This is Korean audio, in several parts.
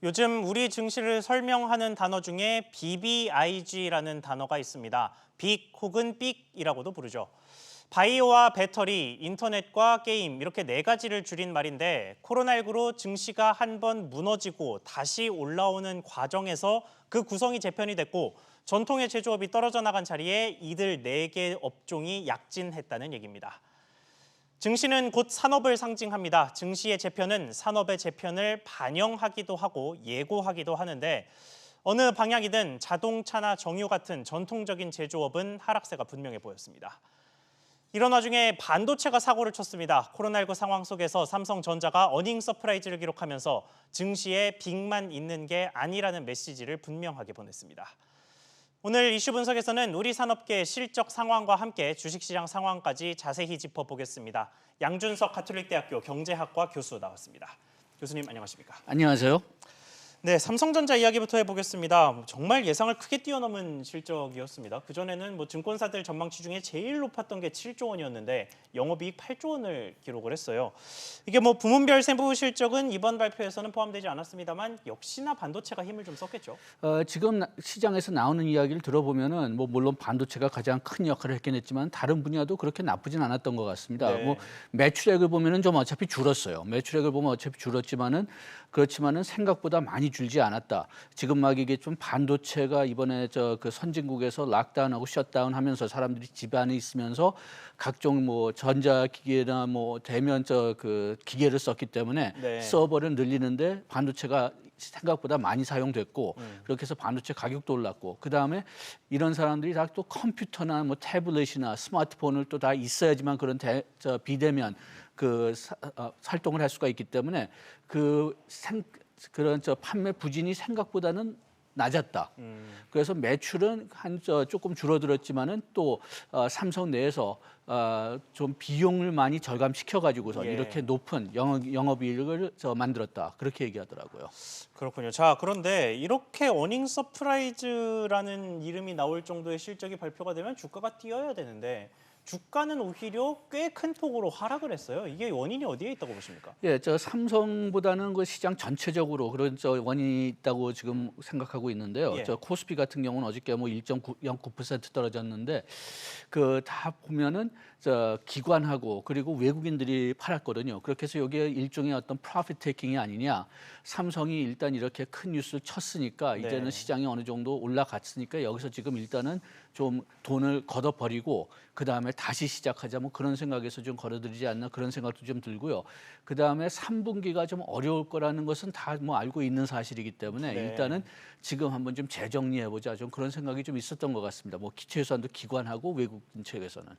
요즘 우리 증시를 설명하는 단어 중에 BBIG라는 단어가 있습니다. 빅 혹은 빅이라고도 부르죠. 바이오와 배터리, 인터넷과 게임 이렇게 네 가지를 줄인 말인데 코로나19로 증시가 한 번 무너지고 다시 올라오는 과정에서 그 구성이 재편이 됐고 전통의 제조업이 떨어져 나간 자리에 이들 네 개 업종이 약진했다는 얘기입니다. 증시는 곧 산업을 상징합니다. 증시의 재편은 산업의 재편을 반영하기도 하고 예고하기도 하는데 어느 방향이든 자동차나 정유 같은 전통적인 제조업은 하락세가 분명해 보였습니다. 이런 와중에 반도체가 사고를 쳤습니다. 코로나19 상황 속에서 삼성전자가 어닝 서프라이즈를 기록하면서 증시에 빅만 있는 게 아니라는 메시지를 분명하게 보냈습니다. 오늘 이슈 분석에서는 우리 산업계의 실적 상황과 함께 주식시장 상황까지 자세히 짚어보겠습니다. 양준석 가톨릭대학교 경제학과 교수 나왔습니다. 교수님 안녕하십니까? 안녕하세요. 네, 삼성전자 이야기부터 해보겠습니다. 정말 예상을 크게 뛰어넘은 실적이었습니다. 그전에는 증권사들 전망치 중에 제일 높았던 게 7조 원이었는데 영업이익 8조 원을 기록을 했어요. 이게 부문별 세부 실적은 이번 발표에서는 포함되지 않았습니다만 역시나 반도체가 힘을 좀 썼겠죠. 지금 시장에서 나오는 이야기를 들어보면은 물론 반도체가 가장 큰 역할을 했긴 했지만 다른 분야도 그렇게 나쁘진 않았던 것 같습니다. 네. 매출액을 보면은 좀 어차피 줄었어요. 매출액을 보면 어차피 줄었지만은 그렇지만은 생각보다 많이 줄지 않았다. 지금 막 이게 좀 반도체가 이번에 그 선진국에서 락다운하고 셧다운하면서 사람들이 집 안에 있으면서 각종 전자기계나 대면 그 기계를 썼기 때문에 네. 서버를 늘리는데 반도체가 생각보다 많이 사용됐고 그렇게 해서 반도체 가격도 올랐고 그다음에 이런 사람들이 다 또 컴퓨터나 태블릿이나 스마트폰을 또 다 있어야지만 그런 비대면 활동을 할 수가 있기 때문에 그런 판매 부진이 생각보다는 낮았다. 그래서 매출은 조금 줄어들었지만은 또 삼성 내에서 좀 비용을 많이 절감시켜 가지고서 예. 이렇게 높은 영업이익을 만들었다. 그렇게 얘기하더라고요. 그렇군요. 자, 그런데 이렇게 어닝 서프라이즈라는 이름이 나올 정도의 실적이 발표가 되면 주가가 뛰어야 되는데 주가는 오히려 꽤 큰 폭으로 하락을 했어요. 이게 원인이 어디에 있다고 보십니까? 예, 삼성보다는 그 시장 전체적으로 그런 원인이 있다고 지금 생각하고 있는데요. 예. 코스피 같은 경우는 어저께 1.09% 떨어졌는데 다 보면은 기관하고 그리고 외국인들이 팔았거든요. 그렇게 해서 여기에 일종의 어떤 프로핏 테이킹이 아니냐. 삼성이 일단 이렇게 큰 뉴스를 쳤으니까 이제는 시장이 어느 정도 올라갔으니까 여기서 지금 일단은 좀 돈을 걷어버리고 그다음에 다시 시작하자 그런 생각에서 좀 걸어들이지 않나 그런 생각도 좀 들고요. 그다음에 3분기가 좀 어려울 거라는 것은 다 알고 있는 사실이기 때문에 네. 일단은 지금 한번 좀 재정리해보자 좀 그런 생각이 좀 있었던 것 같습니다. 최소한도 기관하고 외국인 측에서는.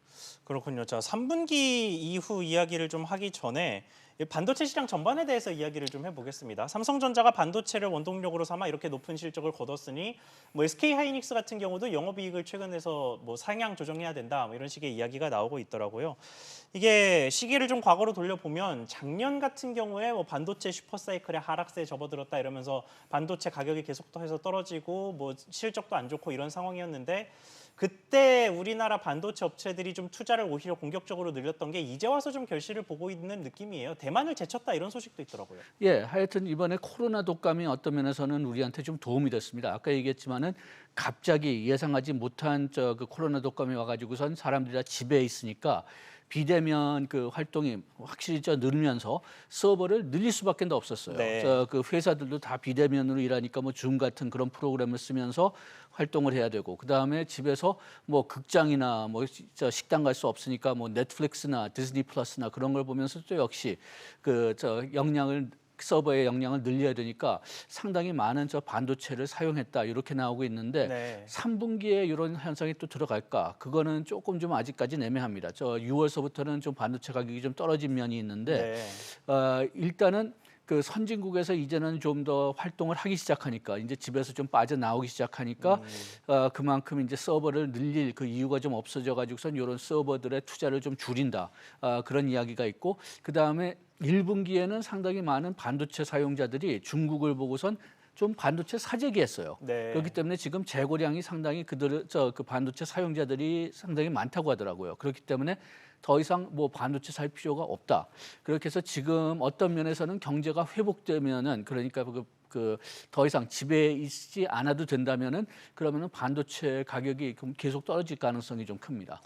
그렇군요. 자, 3분기 이후 이야기를 좀 하기 전에 반도체 시장 전반에 대해서 이야기를 좀 해보겠습니다. 삼성전자가 반도체를 원동력으로 삼아 이렇게 높은 실적을 거뒀으니 SK하이닉스 같은 경우도 영업이익을 최근에서 상향 조정해야 된다 이런 식의 이야기가 나오고 있더라고요. 이게 시기를 좀 과거로 돌려보면 작년 같은 경우에 반도체 슈퍼사이클의 하락세에 접어들었다 이러면서 반도체 가격이 계속해서 떨어지고 실적도 안 좋고 이런 상황이었는데 그때 우리나라 반도체 업체들이 좀 투자를 오히려 공격적으로 늘렸던 게 이제 와서 좀 결실을 보고 있는 느낌이에요. 대만을 제쳤다 이런 소식도 있더라고요. 예, 하여튼 이번에 코로나 독감이 어떤 면에서는 우리한테 좀 도움이 됐습니다. 아까 얘기했지만은 갑자기 예상하지 못한 그 코로나 독감이 와가지고선 사람들이 다 집에 있으니까 비대면 활동이 확실히 늘면서 서버를 늘릴 수밖에 없었어요. 네. 그 회사들도 다 비대면으로 일하니까 줌 같은 그런 프로그램을 쓰면서 활동을 해야 되고 그다음에 집에서 극장이나 식당 갈 수 없으니까 넷플릭스나 디즈니 플러스나 그런 걸 보면서 또 역시 서버의 역량을 늘려야 되니까 상당히 많은 반도체를 사용했다 이렇게 나오고 있는데 네. 3분기에 이런 현상이 또 들어갈까? 그거는 조금 좀 아직까지 애매합니다. 6월서부터는 좀 반도체 가격이 좀 떨어진 면이 있는데 일단은 선진국에서 이제는 좀 더 활동을 하기 시작하니까 이제 집에서 좀 빠져나오기 시작하니까 그만큼 이제 서버를 늘릴 그 이유가 좀 없어져 가지고선 이런 서버들의 투자를 좀 줄인다. 그런 이야기가 있고 그다음에 1분기에는 상당히 많은 반도체 사용자들이 중국을 보고선 좀 반도체 사재기했어요. 네. 그렇기 때문에 지금 재고량이 상당히 그 반도체 사용자들이 상당히 많다고 하더라고요. 그렇기 때문에 더 이상 반도체 살 필요가 없다. 그렇게 해서 지금 어떤 면에서는 경제가 회복되면은 그러니까 그 더 이상 집에 있지 않아도 된다면은 그러면은 반도체 가격이 계속 떨어질 가능성이 좀 큽니다.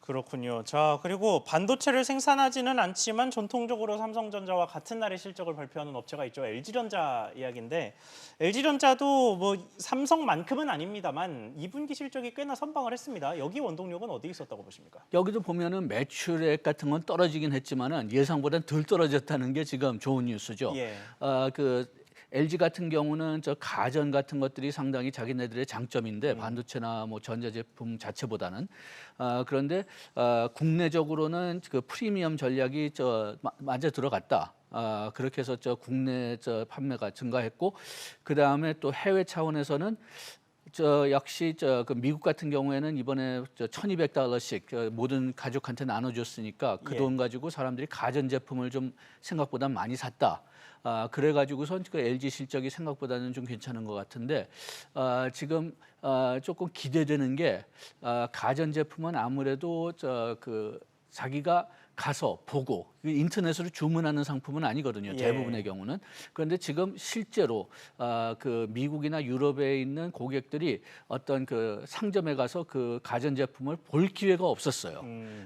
그렇군요. 자, 그리고 반도체를 생산하지는 않지만 전통적으로 삼성전자와 같은 날에 실적을 발표하는 업체가 있죠. LG전자 이야기인데 LG전자도 뭐 삼성만큼은 아닙니다만 2분기 실적이 꽤나 선방을 했습니다. 여기 원동력은 어디 있었다고 보십니까? 여기도 보면은 매출액 같은 건 떨어지긴 했지만은 예상보다는 덜 떨어졌다는 게 지금 좋은 뉴스죠. 예. 그 LG 같은 경우는 저 가전 같은 것들이 상당히 자기네들의 장점인데 반도체나 뭐 전자제품 자체보다는 그런데 국내적으로는 그 프리미엄 전략이 맞아 들어갔다. 그렇게 해서 국내 판매가 증가했고 그 다음에 또 해외 차원에서는 역시 그 미국 같은 경우에는 이번에 $1,200씩 모든 가족한테 나눠줬으니까 그 예. 돈 가지고 사람들이 가전 제품을 좀 생각보다 많이 샀다. 그래가지고선 그 LG 실적이 생각보다는 좀 괜찮은 것 같은데 지금 조금 기대되는 게 가전 제품은 아무래도 그 자기가 가서 보고 인터넷으로 주문하는 상품은 아니거든요. 예. 대부분의 경우는. 그런데 지금 실제로 그 미국이나 유럽에 있는 고객들이 어떤 그 상점에 가서 그 가전 제품을 볼 기회가 없었어요.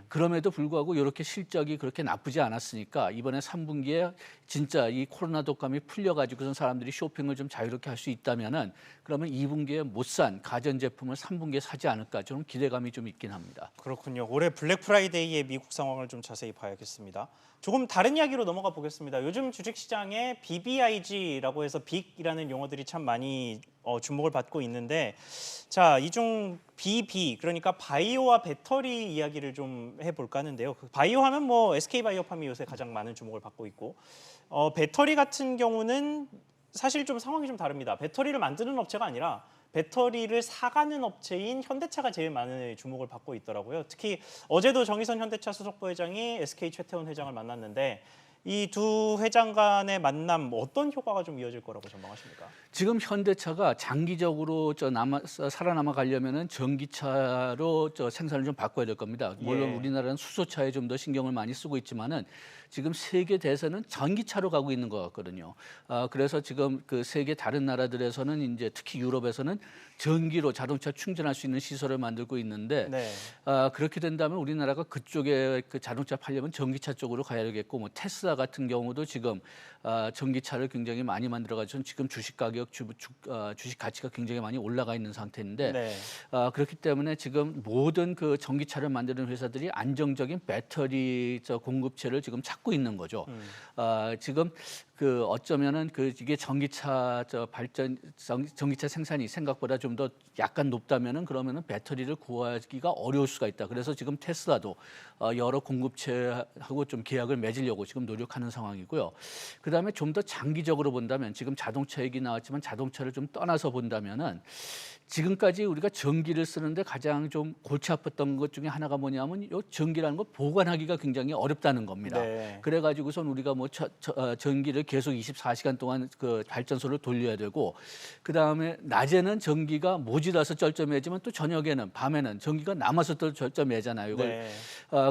그럼에도 불구하고 이렇게 실적이 그렇게 나쁘지 않았으니까 이번에 3분기에 진짜 이 코로나 독감이 풀려가지고선 사람들이 쇼핑을 좀 자유롭게 할 수 있다면은 그러면 2분기에 못 산 가전 제품을 3분기에 사지 않을까 좀 기대감이 좀 있긴 합니다. 그렇군요. 올해 블랙 프라이데이의 미국 상황을 좀 자세히 봐야겠습니다. 조금 다른 이야기로 넘어가 보겠습니다. 요즘 주식시장에 BBIG라고 해서 빅이라는 용어들이 참 많이 주목을 받고 있는데 자, 이 중 BB 그러니까 바이오와 배터리 이야기를 좀 해볼까 하는데요. 그 바이오 하면 뭐 SK바이오팜이 요새 가장 많은 주목을 받고 있고 배터리 같은 경우는 사실 좀 상황이 좀 다릅니다. 배터리를 만드는 업체가 아니라 배터리를 사가는 업체인 현대차가 제일 많은 주목을 받고 있더라고요. 특히 어제도 정의선 현대차 수석부회장이 SK 최태원 회장을 만났는데 이 두 회장 간의 만남 어떤 효과가 좀 이어질 거라고 전망하십니까? 지금 현대차가 장기적으로 살아남아 가려면은 전기차로 생산을 좀 바꿔야 될 겁니다. 물론 예. 우리나라는 수소차에 좀 더 신경을 많이 쓰고 있지만은 지금 세계 대세는 전기차로 가고 있는 것 같거든요. 그래서 지금 그 세계 다른 나라들에서는 이제 특히 유럽에서는 전기로 자동차 충전할 수 있는 시설을 만들고 있는데 네. 그렇게 된다면 우리나라가 그쪽에 그 자동차 팔려면 전기차 쪽으로 가야 되겠고 뭐 테슬라 같은 경우도 지금 전기차를 굉장히 많이 만들어가지고 지금 주식 가격, 주식 가치가 굉장히 많이 올라가 있는 상태인데 네. 그렇기 때문에 지금 모든 그 전기차를 만드는 회사들이 안정적인 배터리 공급체를 지금 찾고 있는 거죠. 지금 그 어쩌면은 그 이게 전기차 전기차 생산이 생각보다 좀 더 약간 높다면은 그러면은 배터리를 구하기가 어려울 수가 있다. 그래서 지금 테슬라도 여러 공급체하고 좀 계약을 맺으려고 지금 노력하는 상황이고요. 그다음에 좀 더 장기적으로 본다면 지금 자동차 얘기 나왔지만 자동차를 좀 떠나서 본다면은 지금까지 우리가 전기를 쓰는데 가장 좀 골치 아팠던 것 중에 하나가 뭐냐면 이 전기라는 걸 보관하기가 굉장히 어렵다는 겁니다. 네. 그래가지고선 우리가 뭐 전기를 계속 24시간 동안 그 발전소를 돌려야 되고 그 다음에 낮에는 전기가 모자라서 쩔쩔매지만 또 저녁에는 밤에는 전기가 남아서 또 쩔쩔매잖아요. 이걸 네.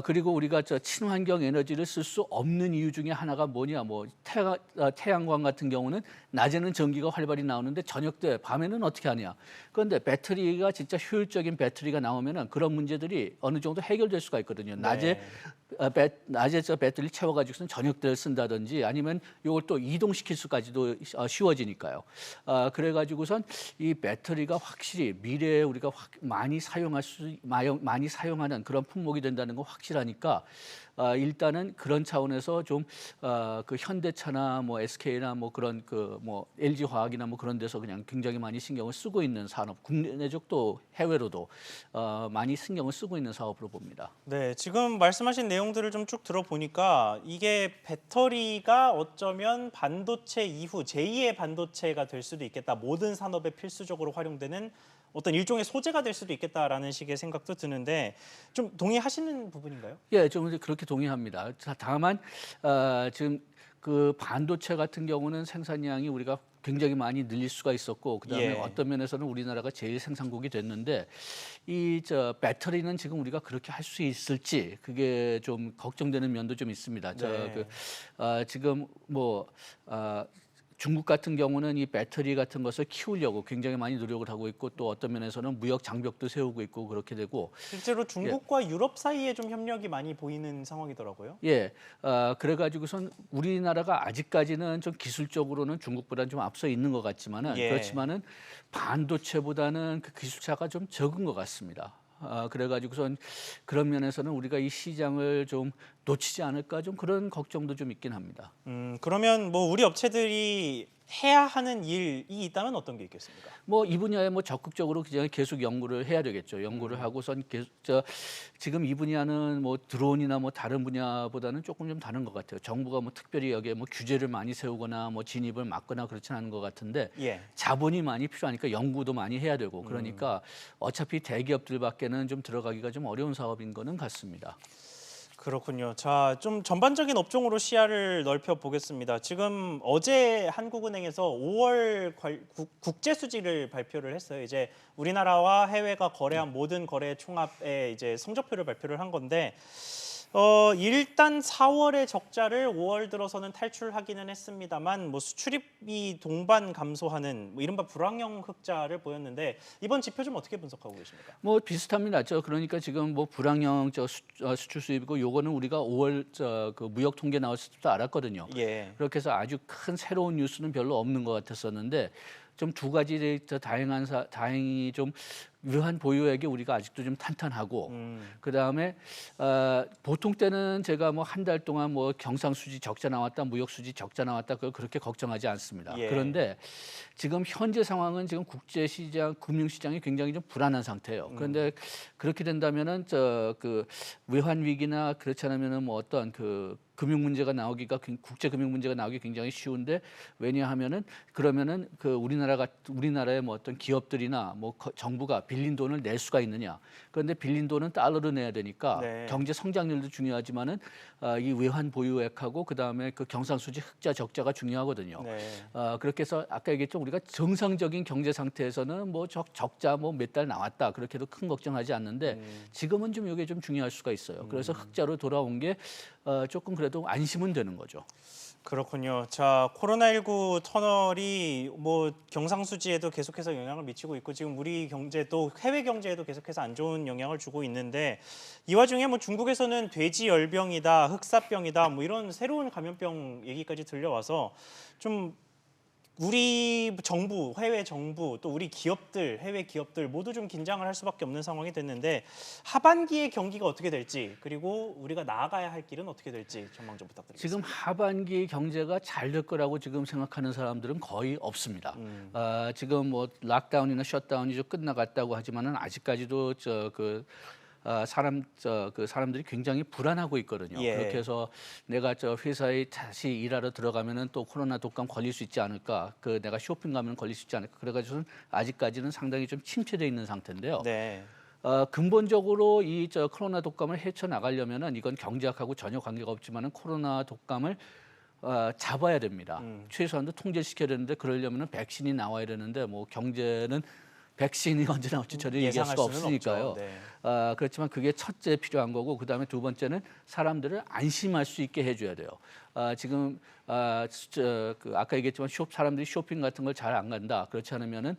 그리고 우리가 친환경 에너지를 쓸 수 없는 이유 중에 하나가 뭐냐 뭐 태양광 같은 경우는 낮에는 전기가 활발히 나오는데 저녁 때 밤에는 어떻게 하냐. 그런데 배터리가 진짜 효율적인 배터리가 나오면은 그런 문제들이 어느 정도 해결될 수가 있거든요. 낮에 배터리를 채워가지고선 저녁 때 쓴다든지 아니면 이걸 또 이동시킬 수까지도 쉬워지니까요. 그래가지고선 이 배터리가 확실히 미래에 우리가 많이 사용하는 그런 품목이 된다는 거 확실하니까 일단은 그런 차원에서 좀 그 현대차나 뭐 SK나 뭐 그런 그 뭐 LG 화학이나 뭐 그런 데서 그냥 굉장히 많이 신경을 쓰고 있는 산업, 국내적도 해외로도 많이 신경을 쓰고 있는 사업으로 봅니다. 네, 지금 말씀하신 내용들을 좀 쭉 들어보니까 이게 배터리가 어쩌면 반도체 이후 제2의 반도체가 될 수도 있겠다. 모든 산업에 필수적으로 활용되는 어떤 일종의 소재가 될 수도 있겠다라는 식의 생각도 드는데 좀 동의하시는 부분인가요? 예, 좀 그렇게 동의합니다. 다만 지금 그 반도체 같은 경우는 생산량이 우리가 굉장히 많이 늘릴 수가 있었고 그다음에 예. 어떤 면에서는 우리나라가 제일 생산국이 됐는데 이 배터리는 지금 우리가 그렇게 할 수 있을지 그게 좀 걱정되는 면도 좀 있습니다. 네. 지금 뭐 중국 같은 경우는 이 배터리 같은 것을 키우려고 굉장히 많이 노력을 하고 있고 또 어떤 면에서는 무역 장벽도 세우고 있고 그렇게 되고 실제로 중국과 유럽 사이에 좀 협력이 많이 보이는 상황이더라고요. 그래가지고선 우리나라가 아직까지는 좀 기술적으로는 중국보다는 좀 앞서 있는 것 같지만은 예. 그렇지만은 반도체보다는 그 기술차가 좀 적은 것 같습니다. 그래가지고선 그런 면에서는 우리가 이 시장을 좀 놓치지 않을까 좀 그런 걱정도 좀 있긴 합니다. 그러면 뭐 우리 업체들이 해야 하는 일이 있다면 어떤 게 있겠습니까? 뭐 이 분야에 뭐 적극적으로 그냥 계속 연구를 해야 되겠죠. 연구를 하고선 계속 지금 이 분야는 뭐 드론이나 뭐 다른 분야보다는 조금 좀 다른 것 같아요. 정부가 뭐 특별히 여기에 뭐 규제를 많이 세우거나 뭐 진입을 막거나 그렇지는 않은 것 같은데 예. 자본이 많이 필요하니까 연구도 많이 해야 되고 그러니까 어차피 대기업들밖에는 좀 들어가기가 좀 어려운 사업인 거는 같습니다. 그렇군요. 자, 좀 전반적인 업종으로 시야를 넓혀 보겠습니다. 지금 어제 한국은행에서 5월 국제 수지를 발표를 했어요. 이제 우리나라와 해외가 거래한 모든 거래 총합의 이제 성적표를 발표를 한 건데 일단 4월의 적자를 5월 들어서는 탈출하기는 했습니다만 뭐 수출입이 동반 감소하는 뭐 이른바 불황형 흑자를 보였는데 이번 지표 좀 어떻게 분석하고 계십니까? 뭐 비슷합니다. 그러니까 지금 뭐 불황형 수출 수입이고 요거는 우리가 5월 그 무역 통계 나왔을 때도 알았거든요. 예. 그렇게 해서 아주 큰 새로운 뉴스는 별로 없는 것 같았었는데 좀 두 가지 다행히 좀 유한 보유액이 우리가 아직도 좀 탄탄하고 그다음에 보통 때는 제가 뭐 한 달 동안 뭐 경상수지 적자 나왔다 무역 수지 적자 나왔다 그걸 그렇게 걱정하지 않습니다. 예. 그런데 지금 현재 상황은 지금 국제 시장 금융 시장이 굉장히 좀 불안한 상태예요. 그런데 그렇게 된다면은 그 외환 위기나 그렇지 않으면은 뭐 어떤 그 금융 문제가 나오기가 국제 금융 문제가 나오기 굉장히 쉬운데 왜냐하면은 그러면은 그 우리나라의 뭐 어떤 기업들이나 뭐 정부가 빌린 돈을 낼 수가 있느냐. 그런데 빌린 돈은 달러로 내야 되니까 네. 경제 성장률도 중요하지만은 이 외환 보유액하고 그다음에 그 경상수지 흑자 적자가 중요하거든요. 네. 그렇게 해서 아까 얘기했죠. 우리가 정상적인 경제 상태에서는 뭐 적자 뭐 몇 달 나왔다. 그렇게도 큰 걱정하지 않는데 지금은 좀 이게 좀 중요할 수가 있어요. 그래서 흑자로 돌아온 게 조금 그래도 안심은 되는 거죠. 그렇군요. 자, 코로나19 터널이 뭐 경상수지에도 계속해서 영향을 미치고 있고 지금 우리 경제도 해외 경제에도 계속해서 안 좋은 영향을 주고 있는데 이 와중에 뭐 중국에서는 돼지열병이다, 흑사병이다 뭐 이런 새로운 감염병 얘기까지 들려와서 좀 우리 정부, 해외 정부, 또 우리 기업들, 해외 기업들 모두 좀 긴장을 할 수밖에 없는 상황이 됐는데 하반기의 경기가 어떻게 될지 그리고 우리가 나아가야 할 길은 어떻게 될지 전망 좀 부탁드리겠습니다. 지금 하반기 경제가 잘 될 거라고 지금 생각하는 사람들은 거의 없습니다. 지금 뭐 락다운이나 셧다운이 좀 끝나갔다고 하지만은 아직까지도 사람들이 굉장히 불안하고 있거든요. 예. 그렇게 해서 내가 회사에 다시 일하러 들어가면은 또 코로나 독감 걸릴 수 있지 않을까, 내가 쇼핑 가면 걸릴 수 있지 않을까. 그래가지고는 아직까지는 상당히 좀 침체돼 있는 상태인데요. 네. 근본적으로 이 코로나 독감을 헤쳐 나가려면은 이건 경제학하고 전혀 관계가 없지만은 코로나 독감을 잡아야 됩니다. 최소한도 통제시켜야 되는데 그러려면은 백신이 나와야 되는데 뭐 경제는 백신이 언제 나올지 저는 얘기할 수가 없으니까요. 네. 그렇지만 그게 첫째 필요한 거고 그다음에 두 번째는 사람들을 안심할 수 있게 해줘야 돼요. 지금 아까 얘기했지만 사람들이 쇼핑 같은 걸 잘 안 간다. 그렇지 않으면은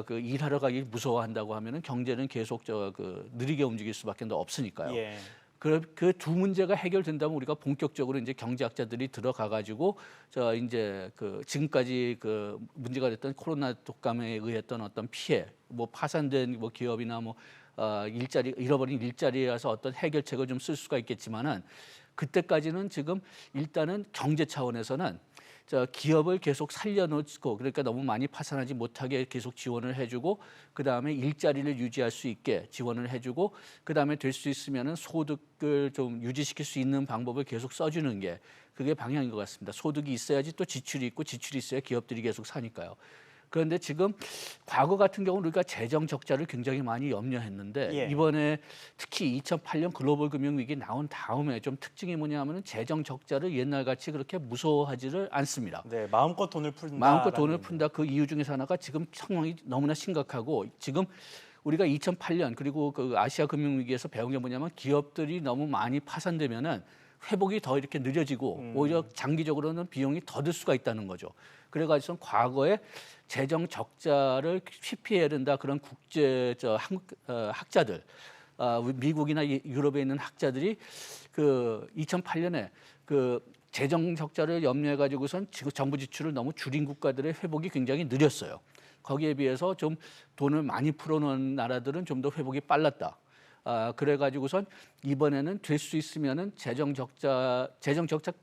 일하러 가기 무서워한다고 하면은 경제는 계속 느리게 움직일 수밖에 없으니까요. 예. 그 두 문제가 해결된다면 우리가 본격적으로 이제 경제학자들이 들어가 가지고 이제 지금까지 문제가 됐던 코로나 독감에 의했던 어떤 피해, 뭐 파산된 뭐 기업이나 뭐 잃어버린 일자리라서 어떤 해결책을 좀 쓸 수가 있겠지만은 그때까지는 지금 일단은 경제 차원에서는 기업을 계속 살려놓고 그러니까 너무 많이 파산하지 못하게 계속 지원을 해주고 그 다음에 일자리를 유지할 수 있게 지원을 해주고 그 다음에 될 수 있으면은 소득을 좀 유지시킬 수 있는 방법을 계속 써주는 게 그게 방향인 것 같습니다. 소득이 있어야지 또 지출이 있고 지출이 있어야 기업들이 계속 사니까요. 그런데 지금 과거 같은 경우는 우리가 재정 적자를 굉장히 많이 염려했는데 예. 이번에 특히 2008년 글로벌 금융위기 나온 다음에 좀 특징이 뭐냐면은 재정 적자를 옛날같이 그렇게 무서워하지를 않습니다. 네, 마음껏 돈을 푼다. 마음껏 돈을 푼다. 그 이유 중에서 하나가 지금 상황이 너무나 심각하고 지금 우리가 2008년 그리고 그 아시아 금융위기에서 배운 게 뭐냐면 기업들이 너무 많이 파산되면은 회복이 더 이렇게 느려지고 오히려 장기적으로는 비용이 더 들 수가 있다는 거죠. 그래가지고 과거에 재정 적자를 쉽게 해야 그런 국제 학자들, 미국이나 유럽에 있는 학자들이 그 2008년에 그 재정 적자를 염려해 가지고선 정부 지출을 너무 줄인 국가들의 회복이 굉장히 느렸어요. 거기에 비해서 좀 돈을 많이 풀어놓은 나라들은 좀 더 회복이 빨랐다. 그래가지고선 이번에는 될 수 있으면은 재정 적자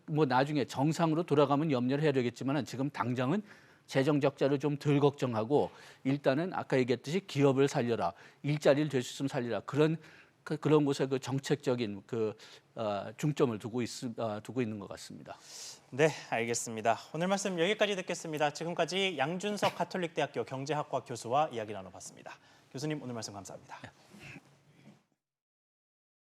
뭐 나중에 정상으로 돌아가면 염려를 해야 되겠지만은 지금 당장은 재정 적자를 좀 덜 걱정하고 일단은 아까 얘기했듯이 기업을 살려라, 일자리를 될 수 있으면 살려라 그런 곳에 그 정책적인 중점을 두고 있는 것 같습니다. 네, 알겠습니다. 오늘 말씀 여기까지 듣겠습니다. 지금까지 양준석 가톨릭대학교 경제학과 교수와 이야기 나눠봤습니다. 교수님 오늘 말씀 감사합니다.